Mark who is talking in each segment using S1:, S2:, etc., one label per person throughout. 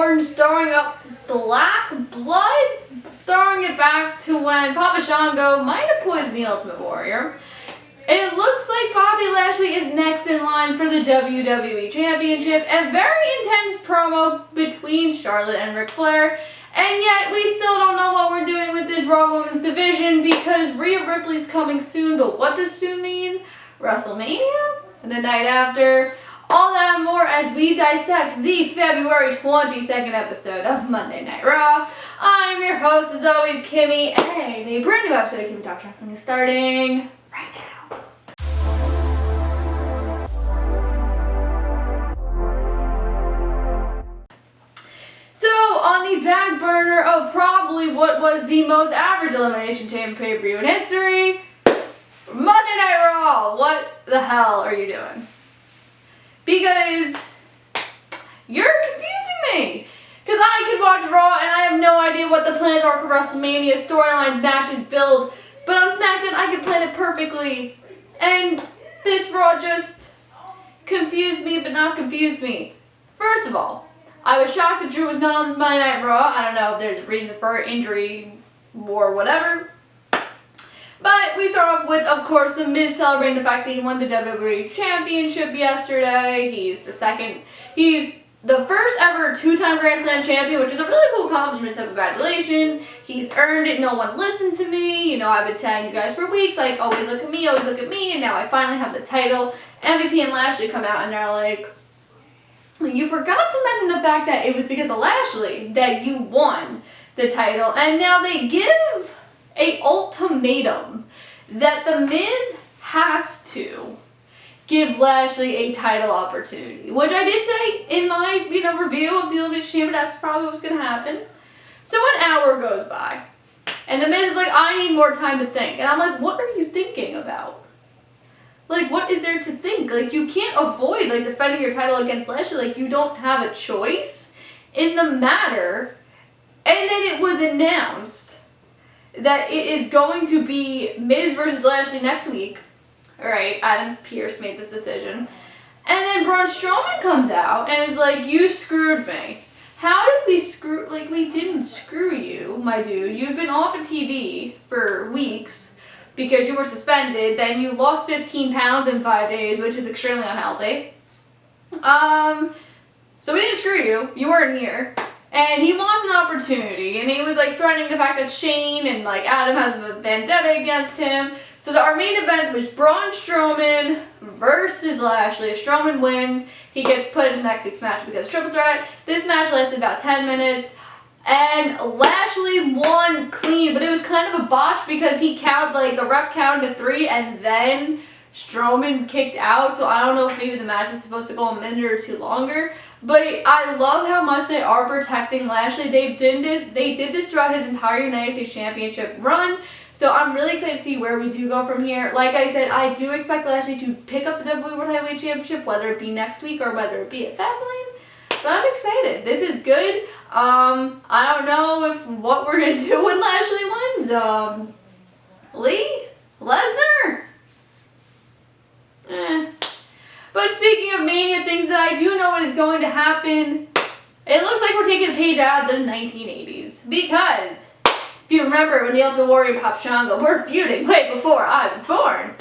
S1: orange, throwing up black blood, throwing it back to when Papa Shango might have poisoned the Ultimate Warrior. It looks like Bobby Lashley is next in line for the WWE Championship. A very intense promo between Charlotte and Ric Flair. And yet we still don't know what we're doing with this Raw Women's division because Rhea Ripley's coming soon. But what does soon mean? WrestleMania? The night after? All that and more as we dissect the February 22nd episode of Monday Night Raw. I'm your host, as always, Kimmy, and a brand new episode of Kimmy Talks Wrestling is starting right now. So, on the back burner of probably what was the most average Elimination Chamber pay-per-view in history, Monday Night Raw, what the hell are you doing? Because you're confusing me. Because I can watch Raw and I have no idea what the plans are for WrestleMania, storylines, matches, build. But on SmackDown, I can plan it perfectly. And this Raw just confused me, but not confused me. First of all, I was shocked that Drew was not on this Monday Night Raw. I don't know if there's a reason for it, injury or whatever. But we start off with, of course, The Miz celebrating the fact that he won the WWE Championship yesterday. He's the first ever two-time Grand Slam champion, which is a really cool accomplishment, so congratulations. He's earned it. No one listened to me. You know, I've been telling you guys for weeks, like, always look at me, and now I finally have the title. MVP and Lashley come out and they're like, you forgot to mention the fact that it was because of Lashley that you won the title, and now they give a ultimatum that The Miz has to give Lashley a title opportunity, which I did say in my, review of the Elimination Chamber, that's probably what's going to happen. So an hour goes by, and The Miz is like, I need more time to think. And I'm like, what are you thinking about? Like, what is there to think? Like, you can't avoid, like, defending your title against Lashley. Like, you don't have a choice in the matter. And then it was announced that it is going to be Miz versus Lashley next week. Alright, Adam Pearce made this decision. And then Braun Strowman comes out and is like, you screwed me. How did we screw, like, we didn't screw you, my dude. You've been off of TV for weeks because you were suspended. Then you lost 15 pounds in 5 days, which is extremely unhealthy. So we didn't screw you. You weren't here. And he wants an opportunity, and he was like threatening the fact that Shane and like Adam has a vendetta against him. So our main event was Braun Strowman versus Lashley. If Strowman wins, he gets put into next week's match because triple threat. This match lasted about 10 minutes, and Lashley won clean, but it was kind of a botch because the ref counted to 3, and then Strowman kicked out. So I don't know if maybe the match was supposed to go a minute or two longer. But I love how much they are protecting Lashley. They did this throughout his entire United States Championship run. So I'm really excited to see where we do go from here. Like I said, I do expect Lashley to pick up the WWE World Heavyweight Championship, whether it be next week or whether it be at Fastlane. But I'm excited. This is good. I don't know what we're going to do when Lashley wins. Lee? Lesnar? But speaking of Mania, things that I do know what is going to happen, it looks like we're taking a page out of the 1980s. Because, if you remember when the Ultimate Warrior and Papa Shango were feuding way before I was born,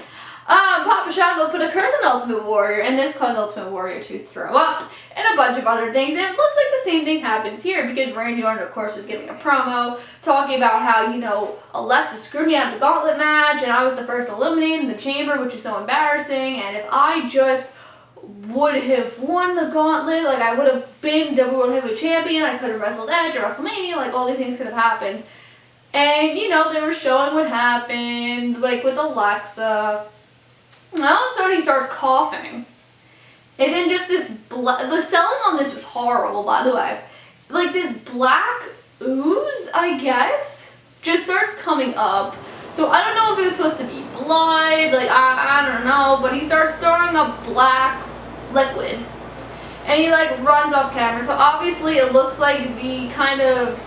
S1: Papa Shango put a curse on Ultimate Warrior, and this caused Ultimate Warrior to throw up, and a bunch of other things. And it looks like the same thing happens here, because Randy Orton, of course, was giving a promo, talking about how, Alexa screwed me out of the gauntlet match, and I was the first eliminated in the chamber, which is so embarrassing, and if I just would have won the gauntlet, like I would have been WWE World Heavyweight Champion, I could have wrestled Edge or WrestleMania, like all these things could have happened. And, they were showing what happened, like with Alexa. And all of a sudden he starts coughing. And then just the selling on this was horrible, by the way. Like this black ooze, I guess, just starts coming up. So I don't know if it was supposed to be blood, like I don't know, but he starts throwing up black liquid. And he runs off camera. So obviously it looks like the kind of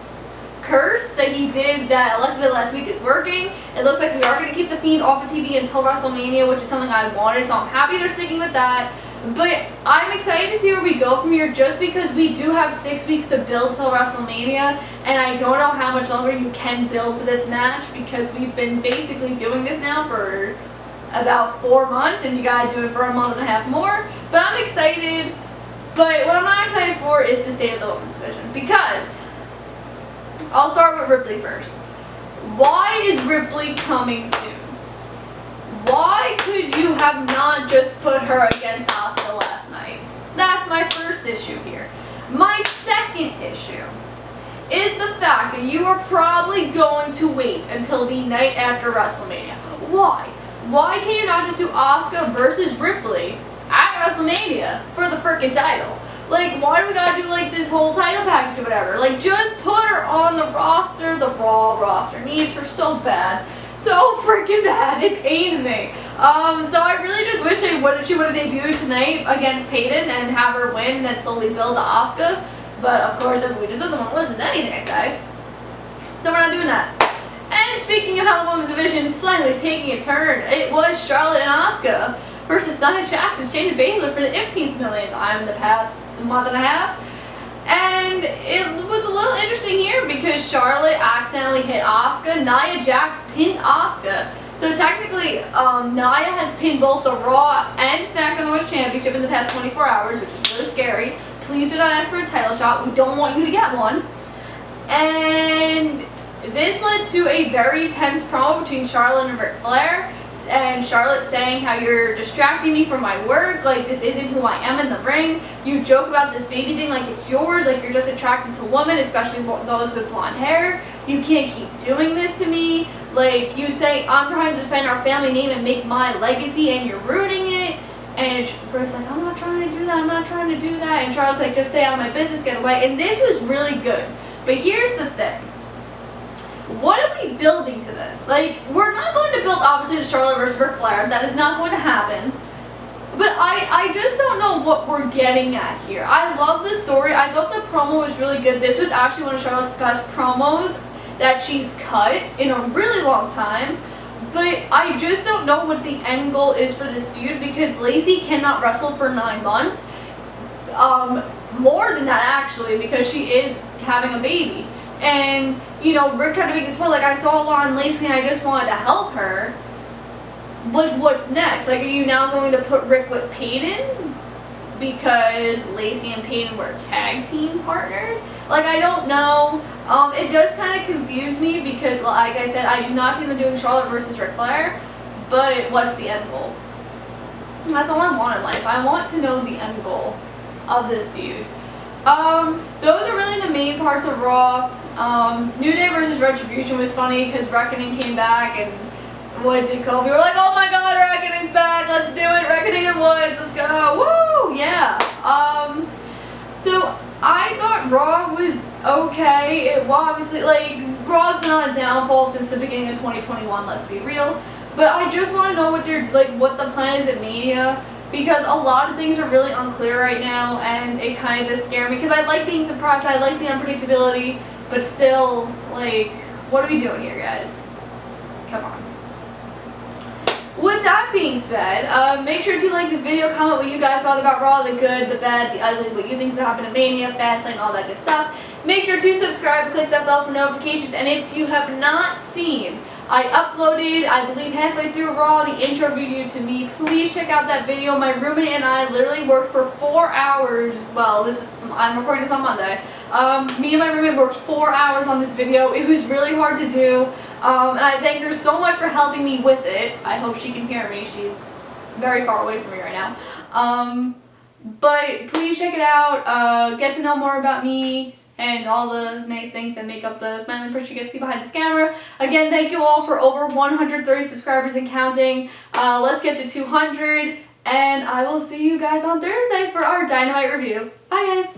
S1: curse that he did, that Alexa did last week, is working. It looks like we are going to keep The Fiend off of TV until WrestleMania, which is something I wanted, so I'm happy they're sticking with that. But I'm excited to see where we go from here, just because we do have 6 weeks to build till WrestleMania, and I don't know how much longer you can build to this match, because we've been basically doing this now for about 4 months, and you gotta do it for a month and a half more. But I'm excited. But what I'm not excited for is the state of the women's division, because I'll start with Ripley first. Why is Ripley coming soon? Why could you have not just put her against Asuka last night? That's my first issue here. My second issue is the fact that you are probably going to wait until the night after WrestleMania. Why? Why can you not just do Asuka versus Ripley at WrestleMania for the freaking title? Like, why do we gotta do like this whole title package or whatever? Like, just put her on the roster. The Raw roster needs her so bad. So freaking bad. It pains me. So I really just wish she would have debuted tonight against Peyton and have her win and then slowly build to Asuka. But of course, everybody just doesn't want to listen to anything I say. So we're not doing that. And speaking of how the women's division is slightly taking a turn, it was Charlotte and Asuka versus Nia Jax and Shayna Baszler for the 15th million time in the past month and a half. And it was a little interesting here because Charlotte accidentally hit Asuka. Nia Jax pinned Asuka. So technically, Nia has pinned both the Raw and SmackDown Women's Championship in the past 24 hours, which is really scary. Please do not ask for a title shot. We don't want you to get one. And this led to a very tense promo between Charlotte and Ric Flair. And Charlotte saying how you're distracting me from my work, like this isn't who I am in the ring. You joke about this baby thing like it's yours, like you're just attracted to women, especially those with blonde hair. You can't keep doing this to me. Like, you say I'm trying to defend our family name and make my legacy and you're ruining it. And Ric's like, I'm not trying to do that, I'm not trying to do that. And Charlotte's like, just stay out of my business, get away. And this was really good. But here's the thing. What are we building to this? Like, we're not going to build, obviously, the Charlotte versus Ric Flair. That is not going to happen. But I just don't know what we're getting at here. I love the story. I thought the promo was really good. This was actually one of Charlotte's best promos that she's cut in a really long time. But I just don't know what the end goal is for this feud, because Lacey cannot wrestle for 9 months. More than that, actually, because she is having a baby. And, you know, Rick tried to make this point, like, I saw Lon Lacey and I just wanted to help her. Like, what's next? Like, are you now going to put Rick with Peyton? Because Lacey and Peyton were tag team partners? Like, I don't know. It does kind of confuse me because, like I said, I do not see them doing Charlotte versus Ric Flair. But what's the end goal? That's all I want in life. I want to know the end goal of this feud. Those are really the main parts of Raw. New Day versus Retribution was funny because Reckoning came back and Woods and Kobe were like, oh my god, Reckoning's back, let's do it, Reckoning and Woods, let's go, woo, yeah. So I thought Raw was okay. It was obviously, like, Raw's been on a downfall since the beginning of 2021, let's be real. But I just want to know what what the plan is at Mania, because a lot of things are really unclear right now, and it kind of does scare me, because I like being surprised, I like the unpredictability, but still, like, what are we doing here, guys? Come on. With that being said, make sure to like this video, comment what you guys thought about Raw, the good, the bad, the ugly, what you think happened at Mania, Fastlane, all that good stuff. Make sure to subscribe and click that bell for notifications, and if you have not seen, I uploaded, I believe halfway through Raw, the intro video to me. Please check out that video. My roommate and I literally worked for 4 hours. Well, I'm recording this on Monday. Me and my roommate worked 4 hours on this video. It was really hard to do. And I thank her so much for helping me with it. I hope she can hear me. She's very far away from me right now. But please check it out. Get to know more about me and all the nice things that make up the smiling person you get to see behind this camera. Again, thank you all for over 130 subscribers and counting. Let's get to 200, and I will see you guys on Thursday for our Dynamite review. Bye, guys.